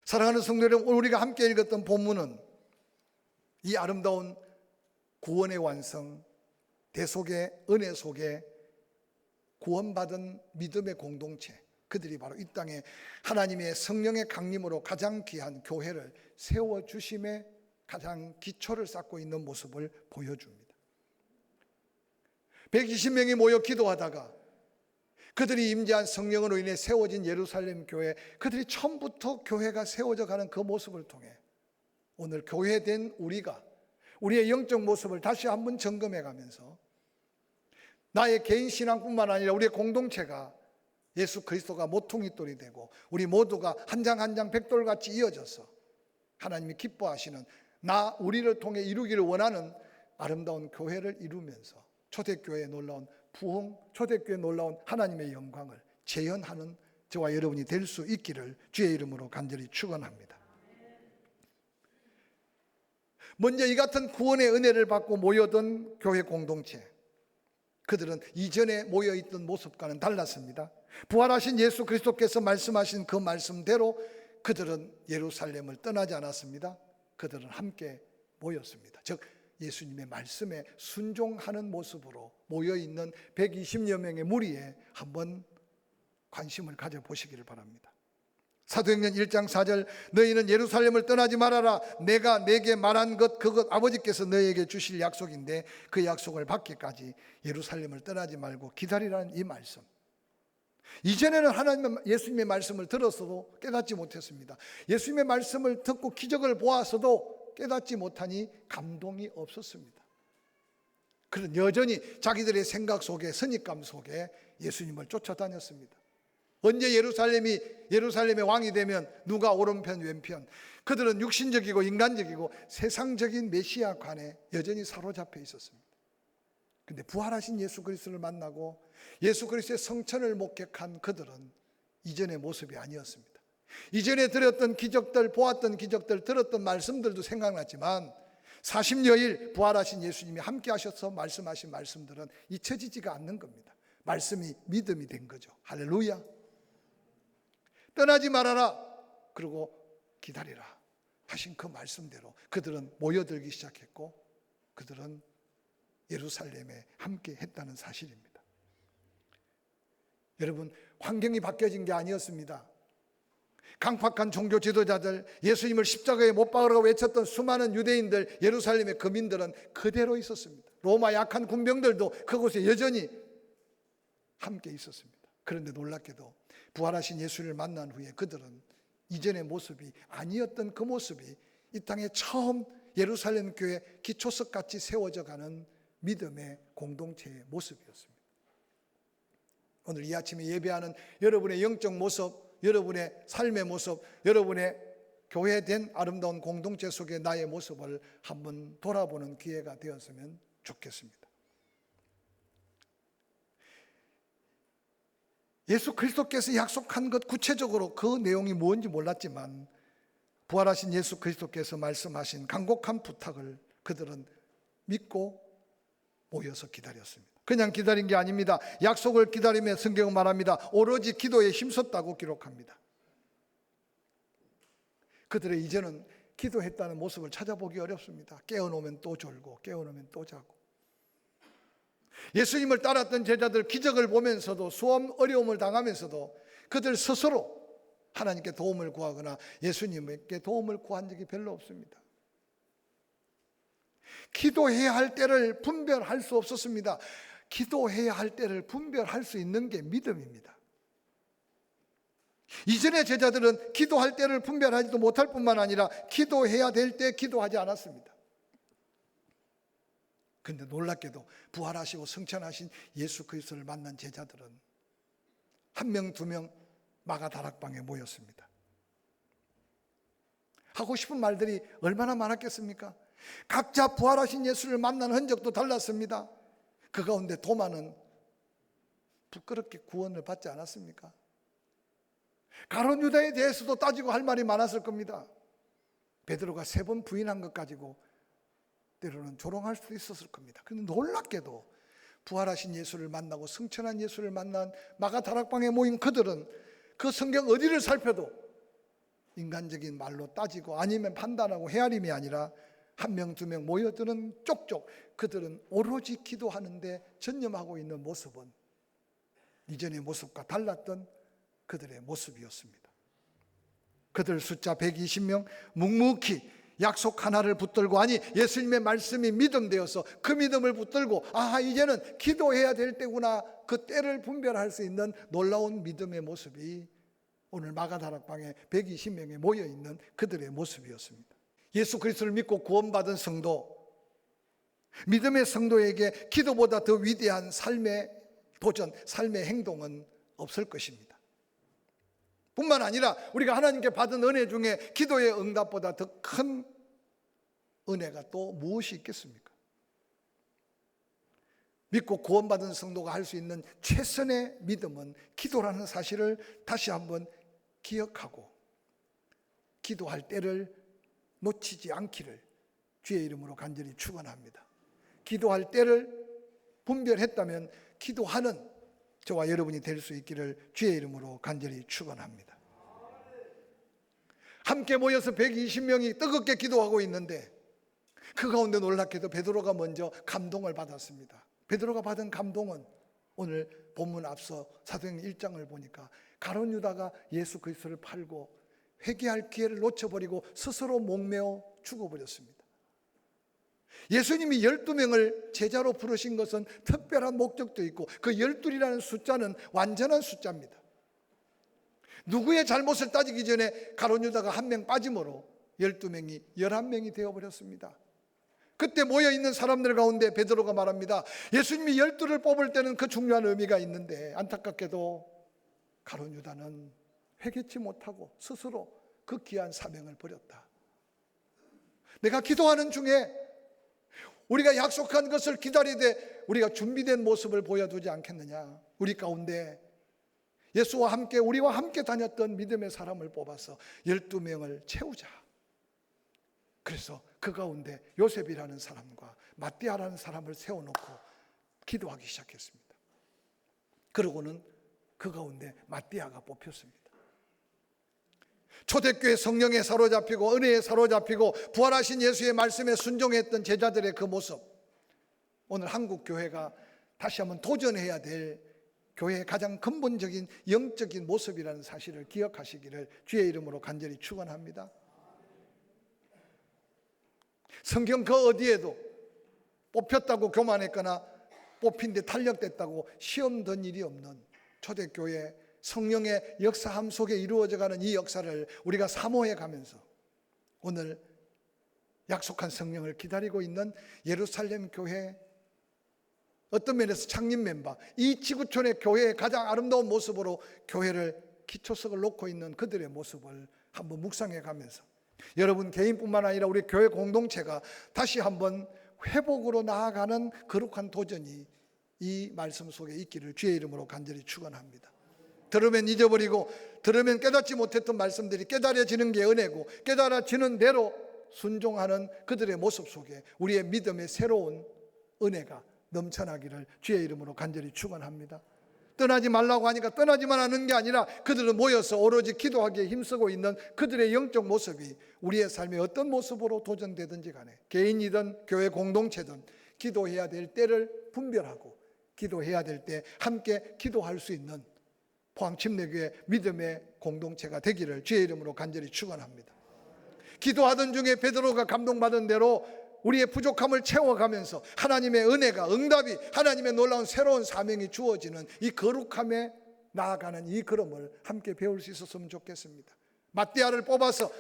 사랑하는 성도 여러분, 오늘 우리가 함께 읽었던 본문은 이 아름다운 구원의 완성, 대속의 은혜 속에 구원받은 믿음의 공동체, 그들이 바로 이 땅에 하나님의 성령의 강림으로 가장 귀한 교회를 세워주심의 가장 기초를 쌓고 있는 모습을 보여줍니다. 120명이 모여 기도하다가 그들이 임재한 성령으로 인해 세워진 예루살렘 교회, 그들이 처음부터 교회가 세워져 가는 그 모습을 통해 오늘 교회된 우리가 우리의 영적 모습을 다시 한번 점검해 가면서 나의 개인 신앙뿐만 아니라 우리의 공동체가 예수 그리스도가 모퉁이돌이 되고 우리 모두가 한 장 한 장 백돌같이 이어져서 하나님이 기뻐하시는 우리를 통해 이루기를 원하는 아름다운 교회를 이루면서 초대교회의 놀라운 부흥, 초대교회의 놀라운 하나님의 영광을 재현하는 저와 여러분이 될 수 있기를 주의 이름으로 간절히 축원합니다. 먼저 이 같은 구원의 은혜를 받고 모여든 교회 공동체, 그들은 이전에 모여있던 모습과는 달랐습니다. 부활하신 예수 그리스도께서 말씀하신 그 말씀대로 그들은 예루살렘을 떠나지 않았습니다. 그들은 함께 모였습니다. 즉 예수님의 말씀에 순종하는 모습으로 모여있는 120여 명의 무리에 한번 관심을 가져보시기를 바랍니다. 사도행전 1장 4절, 너희는 예루살렘을 떠나지 말아라. 내가 내게 말한 것 그것 아버지께서 너희에게 주실 약속인데 그 약속을 받기까지 예루살렘을 떠나지 말고 기다리라는 이 말씀. 이전에는 예수님의 말씀을 들었어도 깨닫지 못했습니다. 예수님의 말씀을 듣고 기적을 보았어도 깨닫지 못하니 감동이 없었습니다. 그런 여전히 자기들의 생각 속에, 선입감 속에 예수님을 쫓아다녔습니다. 언제 예루살렘의 왕이 되면 누가 오른편 왼편, 그들은 육신적이고 인간적이고 세상적인 메시아관에 여전히 사로잡혀 있었습니다. 그런데 부활하신 예수 그리스도를 만나고 예수 그리스도의 성천을 목격한 그들은 이전의 모습이 아니었습니다. 이전에 들었던 기적들, 보았던 기적들, 들었던 말씀들도 생각났지만 40여일 부활하신 예수님이 함께 하셔서 말씀하신 말씀들은 잊혀지지가 않는 겁니다. 말씀이 믿음이 된 거죠. 할렐루야. 떠나지 말아라, 그리고 기다리라 하신 그 말씀대로 그들은 모여들기 시작했고 그들은 예루살렘에 함께 했다는 사실입니다. 여러분, 환경이 바뀌어진 게 아니었습니다. 강팍한 종교 지도자들, 예수님을 십자가에 못 박으라고 외쳤던 수많은 유대인들, 예루살렘의 거민들은 그대로 있었습니다. 로마 약한 군병들도 그곳에 여전히 함께 있었습니다. 그런데 놀랍게도 부활하신 예수를 만난 후에 그들은 이전의 모습이 아니었던 그 모습이 이 땅에 처음 예루살렘 교회 기초석같이 세워져 가는 믿음의 공동체의 모습이었습니다. 오늘 이 아침에 예배하는 여러분의 영적 모습, 여러분의 삶의 모습, 여러분의 교회된 아름다운 공동체 속의 나의 모습을 한번 돌아보는 기회가 되었으면 좋겠습니다. 예수 그리스도께서 약속한 것 구체적으로 그 내용이 뭔지 몰랐지만 부활하신 예수 그리스도께서 말씀하신 간곡한 부탁을 그들은 믿고 모여서 기다렸습니다. 그냥 기다린 게 아닙니다. 약속을 기다리며 성경은 말합니다. 오로지 기도에 힘썼다고 기록합니다. 그들의 이제는 기도했다는 모습을 찾아보기 어렵습니다. 깨어놓으면 또 졸고 깨어놓으면 또 자고. 예수님을 따랐던 제자들 기적을 보면서도 수험 어려움을 당하면서도 그들 스스로 하나님께 도움을 구하거나 예수님께 도움을 구한 적이 별로 없습니다. 기도해야 할 때를 분별할 수 없었습니다. 기도해야 할 때를 분별할 수 있는 게 믿음입니다. 이전의 제자들은 기도할 때를 분별하지도 못할 뿐만 아니라 기도해야 될 때 기도하지 않았습니다. 그런데 놀랍게도 부활하시고 승천하신 예수 그리스도를 만난 제자들은 한 명, 두 명 마가다락방에 모였습니다. 하고 싶은 말들이 얼마나 많았겠습니까? 각자 부활하신 예수를 만난 흔적도 달랐습니다. 그 가운데 도마는 부끄럽게 구원을 받지 않았습니까? 가룟 유다에 대해서도 따지고 할 말이 많았을 겁니다. 베드로가 3번 부인한 것 가지고 때로는 조롱할 수도 있었을 겁니다. 그런데 놀랍게도 부활하신 예수를 만나고 승천한 예수를 만난 마가다락방에 모인 그들은 그 성경 어디를 살펴도 인간적인 말로 따지고 아니면 판단하고 헤아림이 아니라 한 명, 두 명 모여드는 쪽쪽 그들은 오로지 기도하는데 전념하고 있는 모습은 이전의 모습과 달랐던 그들의 모습이었습니다. 그들 숫자 120명 묵묵히 약속 하나를 붙들고, 아니 예수님의 말씀이 믿음 되어서 그 믿음을 붙들고 이제는 기도해야 될 때구나, 그 때를 분별할 수 있는 놀라운 믿음의 모습이 오늘 마가다락방에 120명이 모여있는 그들의 모습이었습니다. 예수 그리스도를 믿고 구원받은 성도, 믿음의 성도에게 기도보다 더 위대한 삶의 도전, 삶의 행동은 없을 것입니다. 뿐만 아니라 우리가 하나님께 받은 은혜 중에 기도의 응답보다 더 큰 은혜가 또 무엇이 있겠습니까? 믿고 구원받은 성도가 할 수 있는 최선의 믿음은 기도라는 사실을 다시 한번 기억하고 기도할 때를 놓치지 않기를 주의 이름으로 간절히 축원합니다. 기도할 때를 분별했다면 기도하는 저와 여러분이 될 수 있기를 주의 이름으로 간절히 축원합니다. 함께 모여서 120명이 뜨겁게 기도하고 있는데 그 가운데 놀랍게도 베드로가 먼저 감동을 받았습니다. 베드로가 받은 감동은 오늘 본문 앞서 사도행전 1장을 보니까 가룟 유다가 예수 그리스도를 팔고 회개할 기회를 놓쳐버리고 스스로 목매어 죽어버렸습니다. 예수님이 12명을 제자로 부르신 것은 특별한 목적도 있고 그 12이라는 숫자는 완전한 숫자입니다. 누구의 잘못을 따지기 전에 가룟 유다가 한 명 빠짐으로 12명이 11명이 되어버렸습니다. 그때 모여있는 사람들 가운데 베드로가 말합니다. 예수님이 12를 뽑을 때는 그 중요한 의미가 있는데 안타깝게도 가룟 유다는 회개치 못하고 스스로 그 귀한 사명을 버렸다. 내가 기도하는 중에 우리가 약속한 것을 기다리되 우리가 준비된 모습을 보여두지 않겠느냐. 우리 가운데 예수와 함께 우리와 함께 다녔던 믿음의 사람을 뽑아서 12명을 채우자. 그래서 그 가운데 요셉이라는 사람과 마띠아라는 사람을 세워놓고 기도하기 시작했습니다. 그러고는 그 가운데 마띠아가 뽑혔습니다. 초대교회 성령에 사로잡히고 은혜에 사로잡히고 부활하신 예수의 말씀에 순종했던 제자들의 그 모습, 오늘 한국 교회가 다시 한번 도전해야 될 교회의 가장 근본적인 영적인 모습이라는 사실을 기억하시기를 주의 이름으로 간절히 축원합니다. 성경 그 어디에도 뽑혔다고 교만했거나 뽑힌 데 탄력됐다고 시험 든 일이 없는 초대교회 성령의 역사함 속에 이루어져가는 이 역사를 우리가 사모해 가면서 오늘 약속한 성령을 기다리고 있는 예루살렘 교회, 어떤 면에서 창립 멤버, 이 지구촌의 교회의 가장 아름다운 모습으로 교회를 기초석을 놓고 있는 그들의 모습을 한번 묵상해 가면서 여러분 개인뿐만 아니라 우리 교회 공동체가 다시 한번 회복으로 나아가는 거룩한 도전이 이 말씀 속에 있기를 주의 이름으로 간절히 축원합니다. 들으면 잊어버리고 들으면 깨닫지 못했던 말씀들이 깨달아지는 게 은혜고 깨달아지는 대로 순종하는 그들의 모습 속에 우리의 믿음의 새로운 은혜가 넘쳐나기를 주의 이름으로 간절히 축원합니다. 떠나지 말라고 하니까 떠나지만 하는 게 아니라 그들은 모여서 오로지 기도하기에 힘쓰고 있는 그들의 영적 모습이 우리의 삶의 어떤 모습으로 도전되든지 간에 개인이든 교회 공동체든 기도해야 될 때를 분별하고 기도해야 될 때 함께 기도할 수 있는 포항침례교회 믿음의 공동체가 되기를 주의 이름으로 간절히 축원합니다. 기도하던 중에 베드로가 감동받은 대로 우리의 부족함을 채워가면서 하나님의 은혜가 응답이 하나님의 놀라운 새로운 사명이 주어지는 이 거룩함에 나아가는 이 걸음을 함께 배울 수 있었으면 좋겠습니다. 마띠아를 뽑아서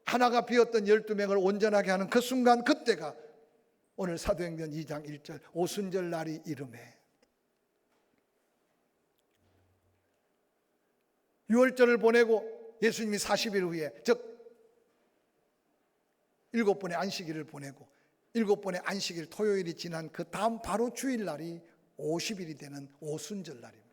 하나가 비었던 12명을 온전하게 하는 그 순간, 그때가 오늘 사도행전 2장 1절 오순절 날이 이름에 유월절을 보내고 예수님이 40일 후에 즉 7번의 안식일을 보내고 7번의 안식일 토요일이 지난 그 다음 바로 주일날이 50일이 되는 오순절 날입니다.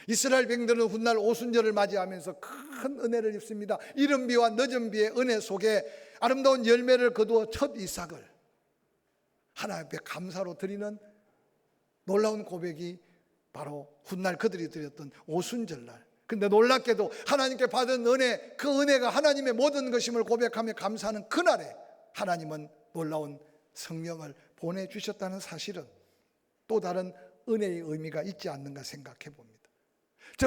이스라엘 백성들은 훗날 오순절을 맞이하면서 큰 은혜를 입습니다. 이른 비와 늦은 비의 은혜 속에 아름다운 열매를 거두어 첫 이삭을 하나님 앞에 감사로 드리는 놀라운 고백이 바로 훗날 그들이 드렸던 오순절날, 근데 놀랍게도 하나님께 받은 은혜, 그 은혜가 하나님의 모든 것임을 고백하며 감사하는 그날에 하나님은 놀라운 성령을 보내주셨다는 사실은 또 다른 은혜의 의미가 있지 않는가 생각해 봅니다.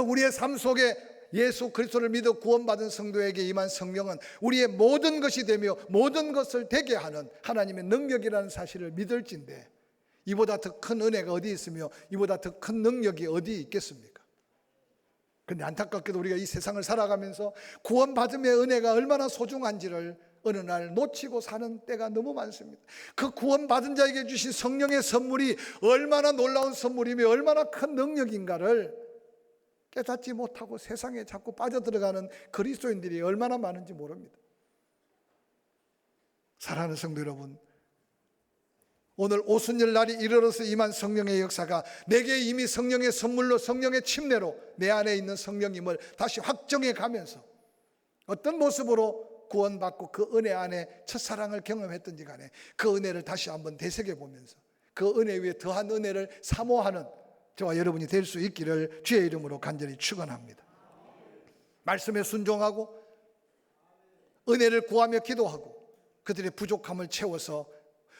우리의 삶 속에 예수 그리스도를 믿어 구원받은 성도에게 임한 성령은 우리의 모든 것이 되며 모든 것을 되게 하는 하나님의 능력이라는 사실을 믿을진데, 이보다 더 큰 은혜가 어디 있으며 이보다 더 큰 능력이 어디 있겠습니까? 그런데 안타깝게도 우리가 이 세상을 살아가면서 구원받음의 은혜가 얼마나 소중한지를 어느 날 놓치고 사는 때가 너무 많습니다. 그 구원받은 자에게 주신 성령의 선물이 얼마나 놀라운 선물이며 얼마나 큰 능력인가를 깨닫지 못하고 세상에 자꾸 빠져들어가는 그리스도인들이 얼마나 많은지 모릅니다. 사랑하는 성도 여러분, 오늘 오순절 날이 이르러서 임한 성령의 역사가 내게 이미 성령의 선물로, 성령의 침례로 내 안에 있는 성령임을 다시 확정해 가면서 어떤 모습으로 구원받고 그 은혜 안에 첫사랑을 경험했던지 간에 그 은혜를 다시 한번 되새겨 보면서 그 은혜 위에 더한 은혜를 사모하는 저와 여러분이 될 수 있기를 주의 이름으로 간절히 축원합니다. 말씀에 순종하고 은혜를 구하며 기도하고 그들의 부족함을 채워서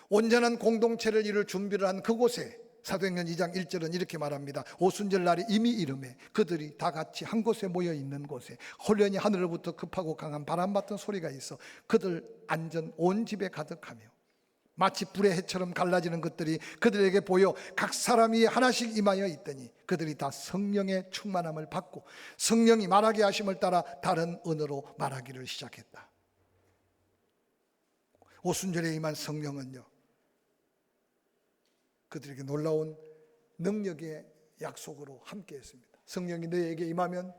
온전한 공동체를 이룰 준비를 한 그곳에 사도행전 2장 1절은 이렇게 말합니다. 오순절 날이 이미 이름에 그들이 다 같이 한 곳에 모여 있는 곳에 홀연히 하늘로부터 급하고 강한 바람 같은 소리가 있어 그들 앉은 온 집에 가득하며 마치 불의 해처럼 갈라지는 것들이 그들에게 보여 각 사람이 하나씩 임하여 있더니 그들이 다 성령의 충만함을 받고 성령이 말하게 하심을 따라 다른 언어로 말하기를 시작했다. 오순절에 임한 성령은요, 그들에게 놀라운 능력의 약속으로 함께 했습니다. 성령이 너에게 임하면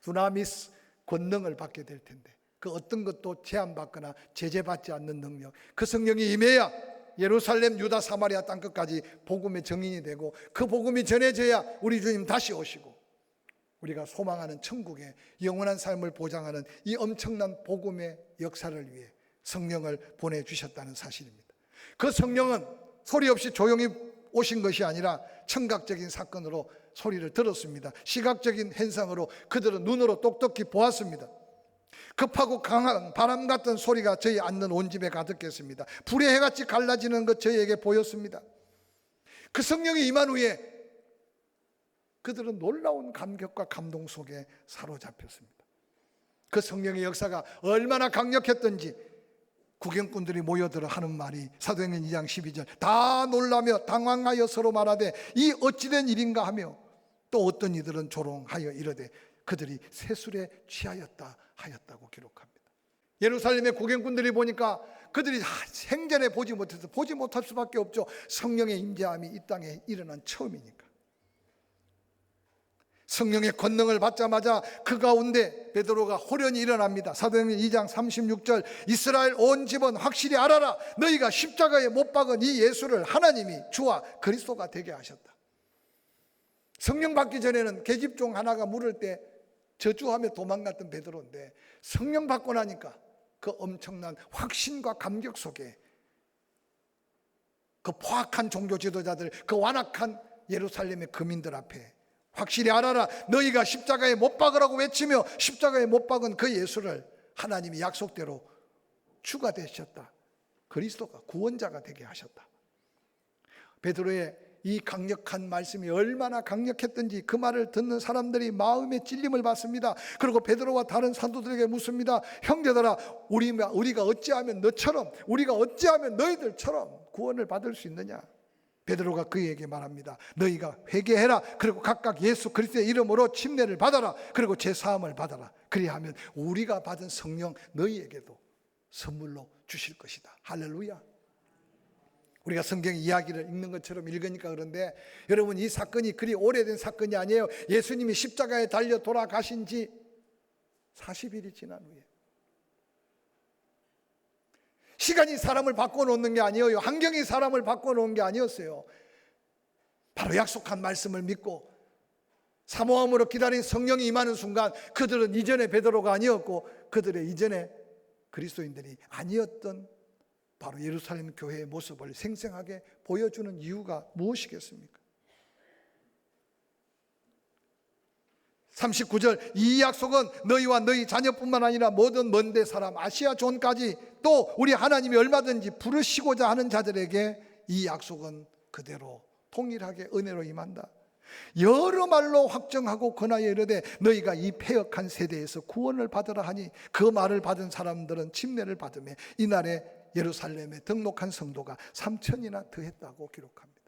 두나미스, 권능을 받게 될 텐데 그 어떤 것도 제한받거나 제재받지 않는 능력, 그 성령이 임해야 예루살렘, 유다, 사마리아 땅끝까지 복음의 증인이 되고 그 복음이 전해져야 우리 주님 다시 오시고 우리가 소망하는 천국의 영원한 삶을 보장하는 이 엄청난 복음의 역사를 위해 성령을 보내주셨다는 사실입니다. 그 성령은 소리 없이 조용히 오신 것이 아니라 청각적인 사건으로 소리를 들었습니다. 시각적인 현상으로 그들은 눈으로 똑똑히 보았습니다. 급하고 강한 바람 같은 소리가 저희 앉는 온 집에 가득했습니다. 불의 해같이 갈라지는 것 저희에게 보였습니다. 그 성령이 임한 후에 그들은 놀라운 감격과 감동 속에 사로잡혔습니다. 그 성령의 역사가 얼마나 강력했던지 구경꾼들이 모여들어 하는 말이 사도행전 2장 12절 다 놀라며 당황하여 서로 말하되 이 어찌된 일인가 하며 또 어떤 이들은 조롱하여 이르되 그들이 세술에 취하였다 하였다고 기록합니다. 예루살렘의 구경꾼들이 보니까 그들이 생전에 보지 못해서 보지 못할 수밖에 없죠. 성령의 임재함이 이 땅에 일어난 처음이니까. 성령의 권능을 받자마자 그 가운데 베드로가 호련히 일어납니다. 사도행전 2장 36절 이스라엘 온 집은 확실히 알아라 너희가 십자가에 못 박은 이 예수를 하나님이 주와 그리스도가 되게 하셨다. 성령 받기 전에는 계집종 하나가 물을 때 저주하며 도망갔던 베드로인데 성령 받고 나니까 그 엄청난 확신과 감격 속에 그 포악한 종교 지도자들, 그 완악한 예루살렘의 거민들 앞에 확실히 알아라 너희가 십자가에 못 박으라고 외치며 십자가에 못 박은 그 예수를 하나님이 약속대로 주가 되셨다. 그리스도가 구원자가 되게 하셨다. 베드로의 이 강력한 말씀이 얼마나 강력했던지 그 말을 듣는 사람들이 마음의 찔림을 받습니다. 그리고 베드로와 다른 사도들에게 묻습니다. 형제들아 우리가 어찌하면 너처럼 우리가 어찌하면 너희들처럼 구원을 받을 수 있느냐. 베드로가 그에게 말합니다. 너희가 회개해라. 그리고 각각 예수 그리스도의 이름으로 침례를 받아라. 그리고 제사함을 받아라. 그리하면 우리가 받은 성령 너희에게도 선물로 주실 것이다. 할렐루야. 우리가 성경 이야기를 읽는 것처럼 읽으니까 그런데 여러분 이 사건이 그리 오래된 사건이 아니에요. 예수님이 십자가에 달려 돌아가신 지 40일이 지난 후에 시간이 사람을 바꿔놓는 게 아니에요. 환경이 사람을 바꿔놓은 게 아니었어요. 바로 약속한 말씀을 믿고 사모함으로 기다린 성령이 임하는 순간 그들은 이전의 베드로가 아니었고 그들의 이전의 그리스도인들이 아니었던 바로 예루살렘 교회의 모습을 생생하게 보여주는 이유가 무엇이겠습니까? 39절 이 약속은 너희와 너희 자녀뿐만 아니라 모든 먼데 사람 아시아 존까지 또 우리 하나님이 얼마든지 부르시고자 하는 자들에게 이 약속은 그대로 동일하게 은혜로 임한다. 여러 말로 확정하고 권하여 이르되 너희가 이 패역한 세대에서 구원을 받으라 하니 그 말을 받은 사람들은 침례를 받으며 이날에 예루살렘에 등록한 성도가 3,000이나 더했다고 기록합니다.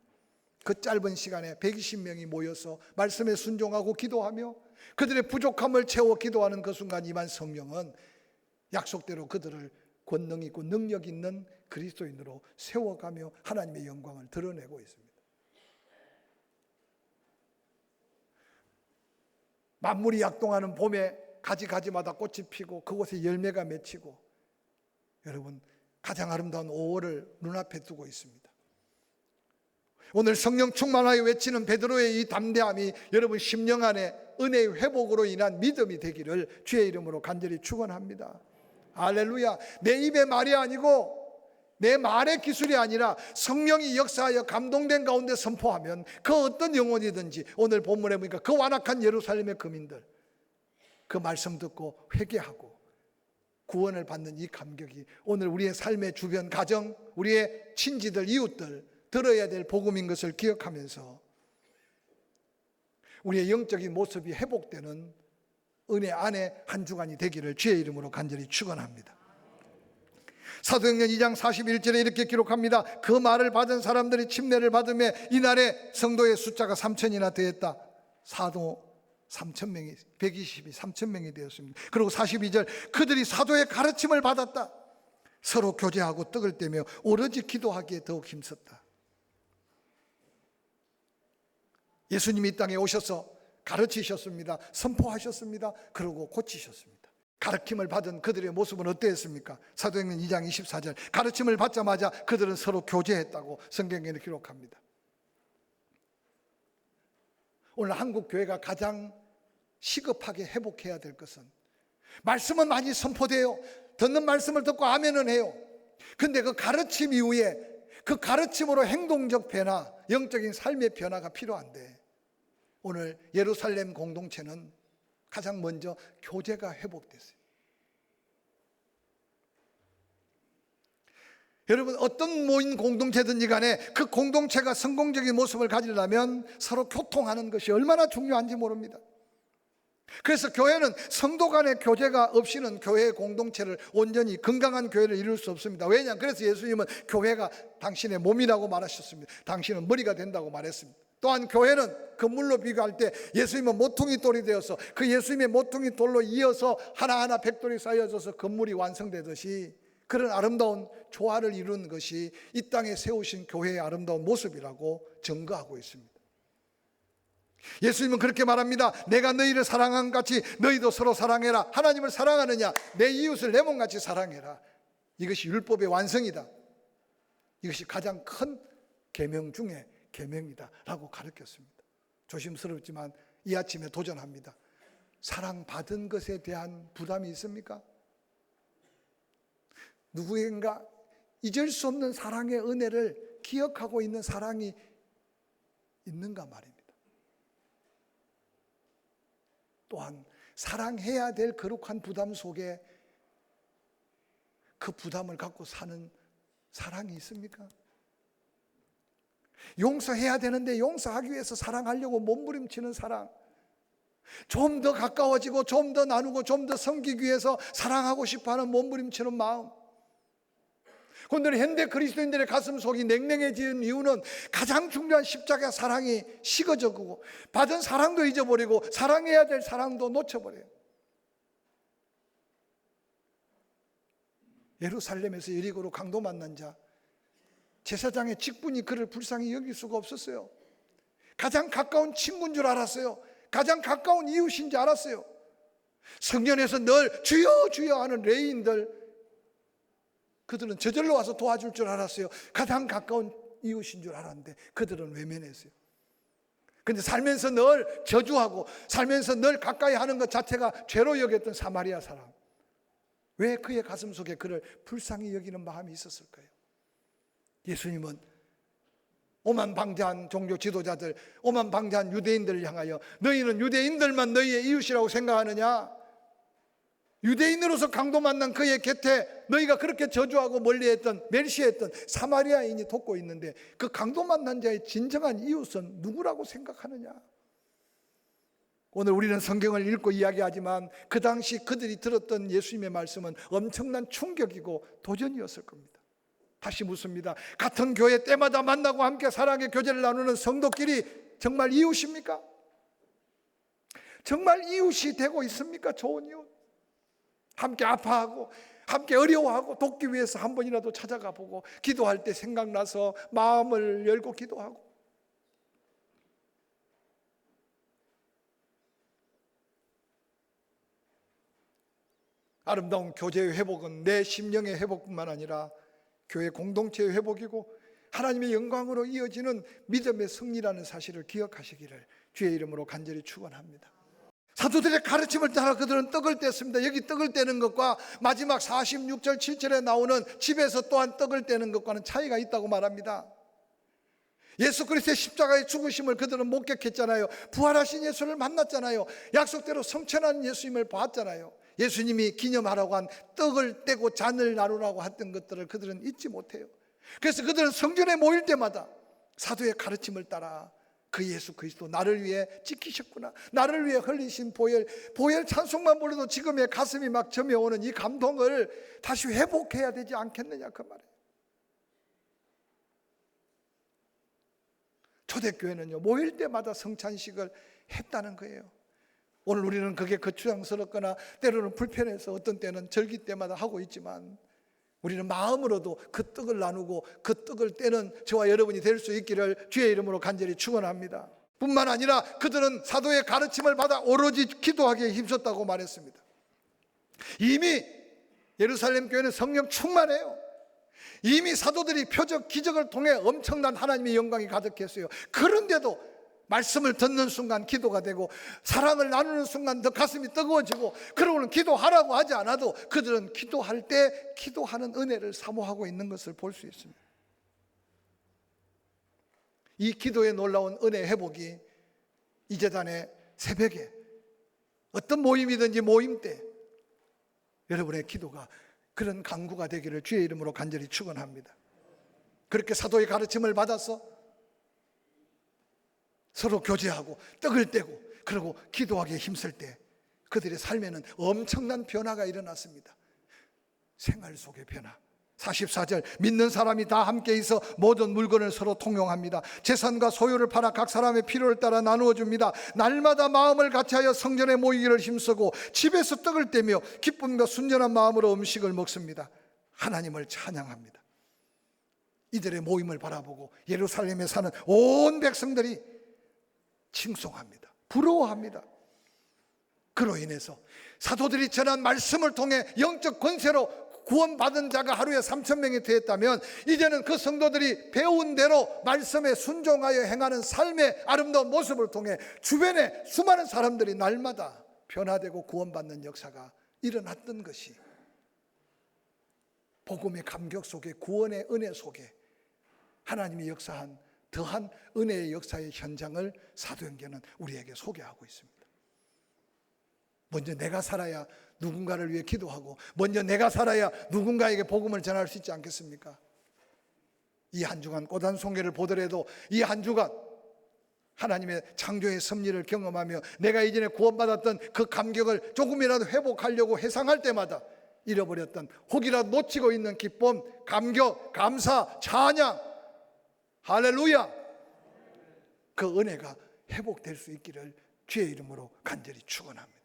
그 짧은 시간에 120명이 모여서 말씀에 순종하고 기도하며 그들의 부족함을 채워 기도하는 그 순간 임한 성령은 약속대로 그들을 권능 있고 능력 있는 그리스도인으로 세워가며 하나님의 영광을 드러내고 있습니다. 만물이 약동하는 봄에 가지가지마다 꽃이 피고 그곳에 열매가 맺히고 여러분 가장 아름다운 5월을 눈앞에 두고 있습니다. 오늘 성령 충만하여 외치는 베드로의 이 담대함이 여러분 심령 안에 은혜의 회복으로 인한 믿음이 되기를 주의 이름으로 간절히 축원합니다. 할렐루야. 내 입의 말이 아니고 내 말의 기술이 아니라 성령이 역사하여 감동된 가운데 선포하면 그 어떤 영혼이든지 오늘 본문에 보니까 그 완악한 예루살렘의 거민들 그 말씀 듣고 회개하고 구원을 받는 이 감격이 오늘 우리의 삶의 주변 가정, 우리의 친지들, 이웃들 들어야 될 복음인 것을 기억하면서 우리의 영적인 모습이 회복되는 은혜 안에 한 주간이 되기를 주의 이름으로 간절히 축원합니다. 사도행전 2장 41절에 이렇게 기록합니다. 그 말을 받은 사람들이 침례를 받으며 이날에 성도의 숫자가 3,000이나 되었다. 사도 3,000명이 120이 3,000명이 되었습니다. 그리고 42절 그들이 사도의 가르침을 받았다. 서로 교제하고 떡을 떼며 오로지 기도하기에 더욱 힘썼다. 예수님이 이 땅에 오셔서 가르치셨습니다. 선포하셨습니다. 그리고 고치셨습니다. 가르침을 받은 그들의 모습은 어땠습니까? 사도행전 2장 24절 가르침을 받자마자 그들은 서로 교제했다고 성경에 기록합니다. 오늘 한국 교회가 가장 시급하게 회복해야 될 것은 말씀은 많이 선포돼요. 듣는 말씀을 듣고 아멘은 해요. 근데 그 가르침 이후에 그 가르침으로 행동적 변화, 영적인 삶의 변화가 필요한데 오늘 예루살렘 공동체는 가장 먼저 교제가 회복됐어요. 여러분 어떤 모인 공동체든지 간에 그 공동체가 성공적인 모습을 가지려면 서로 교통하는 것이 얼마나 중요한지 모릅니다. 그래서 교회는 성도 간의 교제가 없이는 교회의 공동체를 온전히 건강한 교회를 이룰 수 없습니다. 왜냐? 그래서 예수님은 교회가 당신의 몸이라고 말하셨습니다. 당신은 머리가 된다고 말했습니다. 또한 교회는 건물로 비교할 때 예수님은 모퉁이 돌이 되어서 그 예수님의 모퉁이 돌로 이어서 하나하나 백돌이 쌓여져서 건물이 완성되듯이 그런 아름다운 조화를 이루는 것이 이 땅에 세우신 교회의 아름다운 모습이라고 증거하고 있습니다. 예수님은 그렇게 말합니다. 내가 너희를 사랑한 같이 너희도 서로 사랑해라. 하나님을 사랑하느냐? 내 이웃을 내 몸같이 사랑해라. 이것이 율법의 완성이다. 이것이 가장 큰 계명 중에 계명이다 라고 가르쳤습니다. 조심스럽지만 이 아침에 도전합니다. 사랑받은 것에 대한 부담이 있습니까? 누구인가 잊을 수 없는 사랑의 은혜를 기억하고 있는 사랑이 있는가 말입니다. 또한 사랑해야 될 거룩한 부담 속에 그 부담을 갖고 사는 사랑이 있습니까? 용서해야 되는데 용서하기 위해서 사랑하려고 몸부림치는 사랑, 좀 더 가까워지고 좀 더 나누고 좀 더 섬기기 위해서 사랑하고 싶어하는 몸부림치는 마음. 그런데 현대 그리스도인들의 가슴 속이 냉랭해지는 이유는 가장 중요한 십자가 사랑이 식어져가고 받은 사랑도 잊어버리고 사랑해야 될 사랑도 놓쳐버려요. 예루살렘에서 여리고로 강도 만난 자, 제사장의 직분이 그를 불쌍히 여길 수가 없었어요. 가장 가까운 친구인 줄 알았어요. 가장 가까운 이웃인 줄 알았어요. 성전에서 늘 주여 주여 하는 레위인들, 그들은 저절로 와서 도와줄 줄 알았어요. 가장 가까운 이웃인 줄 알았는데 그들은 외면했어요. 그런데 살면서 늘 저주하고 살면서 늘 가까이 하는 것 자체가 죄로 여겼던 사마리아 사람, 왜 그의 가슴 속에 그를 불쌍히 여기는 마음이 있었을까요? 예수님은 오만방자한 종교 지도자들, 오만방자한 유대인들을 향하여 너희는 유대인들만 너희의 이웃이라고 생각하느냐? 유대인으로서 강도 만난 그의 곁에 너희가 그렇게 저주하고 멀리했던, 멸시했던 사마리아인이 돕고 있는데 그 강도 만난 자의 진정한 이웃은 누구라고 생각하느냐? 오늘 우리는 성경을 읽고 이야기하지만 그 당시 그들이 들었던 예수님의 말씀은 엄청난 충격이고 도전이었을 겁니다. 다시 묻습니다. 같은 교회 때마다 만나고 함께 사랑의 교제를 나누는 성도끼리 정말 이웃입니까? 정말 이웃이 되고 있습니까? 좋은 이웃. 함께 아파하고 함께 어려워하고 돕기 위해서 한 번이라도 찾아가 보고 기도할 때 생각나서 마음을 열고 기도하고. 아름다운 교제의 회복은 내 심령의 회복뿐만 아니라 교회 공동체의 회복이고 하나님의 영광으로 이어지는 믿음의 승리라는 사실을 기억하시기를 주의 이름으로 간절히 축원합니다. 사도들의 가르침을 따라 그들은 떡을 뗐습니다. 여기 떡을 떼는 것과 마지막 46절 7절에 나오는 집에서 또한 떡을 떼는 것과는 차이가 있다고 말합니다. 예수 그리스도의 십자가의 죽으심을 그들은 목격했잖아요. 부활하신 예수를 만났잖아요. 약속대로 성천한 예수님을 봤잖아요. 예수님이 기념하라고 한 떡을 떼고 잔을 나누라고 했던 것들을 그들은 잊지 못해요. 그래서 그들은 성전에 모일 때마다 사도의 가르침을 따라 그 예수 그리스도 나를 위해 지키셨구나, 나를 위해 흘리신 보혈 찬송만 불러도 지금의 가슴이 막 점여오는 이 감동을 다시 회복해야 되지 않겠느냐 그 말이에요. 초대교회는요 모일 때마다 성찬식을 했다는 거예요. 오늘 우리는 그게 거추장스럽거나 때로는 불편해서 어떤 때는 절기 때마다 하고 있지만 우리는 마음으로도 그 떡을 나누고 그 떡을 떼는 저와 여러분이 될 수 있기를 주의 이름으로 간절히 축원합니다. 뿐만 아니라 그들은 사도의 가르침을 받아 오로지 기도하기에 힘썼다고 말했습니다. 이미 예루살렘 교회는 성령 충만해요. 이미 사도들이 표적 기적을 통해 엄청난 하나님의 영광이 가득했어요. 그런데도 말씀을 듣는 순간 기도가 되고 사랑을 나누는 순간 더 가슴이 뜨거워지고 그러고는 기도하라고 하지 않아도 그들은 기도할 때 기도하는 은혜를 사모하고 있는 것을 볼 수 있습니다. 이 기도의 놀라운 은혜 회복이 이 제단의 새벽에 어떤 모임이든지 모임 때 여러분의 기도가 그런 강구가 되기를 주의 이름으로 간절히 축원합니다. 그렇게 사도의 가르침을 받아서 서로 교제하고 떡을 떼고 그리고 기도하기에 힘쓸 때 그들의 삶에는 엄청난 변화가 일어났습니다. 생활 속의 변화. 44절 믿는 사람이 다 함께 있어 모든 물건을 서로 통용합니다. 재산과 소유를 팔아 각 사람의 필요를 따라 나누어 줍니다. 날마다 마음을 같이하여 성전에 모이기를 힘쓰고 집에서 떡을 떼며 기쁨과 순전한 마음으로 음식을 먹습니다. 하나님을 찬양합니다. 이들의 모임을 바라보고 예루살렘에 사는 온 백성들이 칭송합니다. 부러워합니다. 그로 인해서 사도들이 전한 말씀을 통해 영적 권세로 구원받은 자가 하루에 3,000명이 되었다면 이제는 그 성도들이 배운 대로 말씀에 순종하여 행하는 삶의 아름다운 모습을 통해 주변에 수많은 사람들이 날마다 변화되고 구원받는 역사가 일어났던 것이 복음의 감격 속에 구원의 은혜 속에 하나님이 역사한 더한 은혜의 역사의 현장을 사도행전은 우리에게 소개하고 있습니다. 먼저 내가 살아야 누군가를 위해 기도하고 먼저 내가 살아야 누군가에게 복음을 전할 수 있지 않겠습니까? 이 한 주간 고단송계를 보더라도 이 한 주간 하나님의 창조의 섭리를 경험하며 내가 이전에 구원받았던 그 감격을 조금이라도 회복하려고 회상할 때마다 잃어버렸던 혹이라도 놓치고 있는 기쁨, 감격, 감사, 찬양, 할렐루야! 그 은혜가 회복될 수 있기를 주의 이름으로 간절히 축원합니다.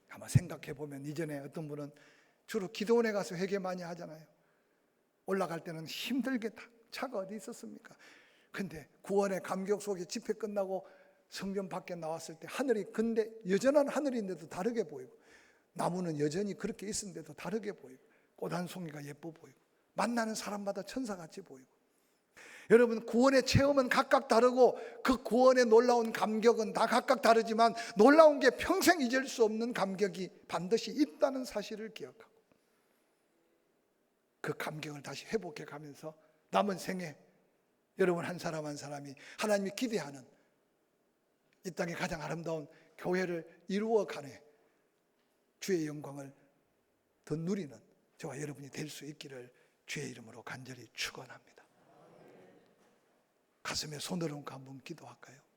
아마 생각해 보면 이전에 어떤 분은 주로 기도원에 가서 회개 많이 하잖아요. 올라갈 때는 힘들게 차가 어디 있었습니까? 근데 구원의 감격 속에 집회 끝나고 성전 밖에 나왔을 때 하늘이 근데 여전한 하늘인데도 다르게 보이고 나무는 여전히 그렇게 있는데도 다르게 보이고 꽃 한 송이가 예뻐 보이고 만나는 사람마다 천사같이 보이고 여러분 구원의 체험은 각각 다르고 그 구원의 놀라운 감격은 다 각각 다르지만 놀라운 게 평생 잊을 수 없는 감격이 반드시 있다는 사실을 기억하고 그 감격을 다시 회복해 가면서 남은 생에 여러분 한 사람 한 사람이 하나님이 기대하는 이 땅의 가장 아름다운 교회를 이루어가네 주의 영광을 더 누리는 저와 여러분이 될 수 있기를 주의 이름으로 간절히 축원합니다. 가슴에 손을 얹고 한번 기도할까요?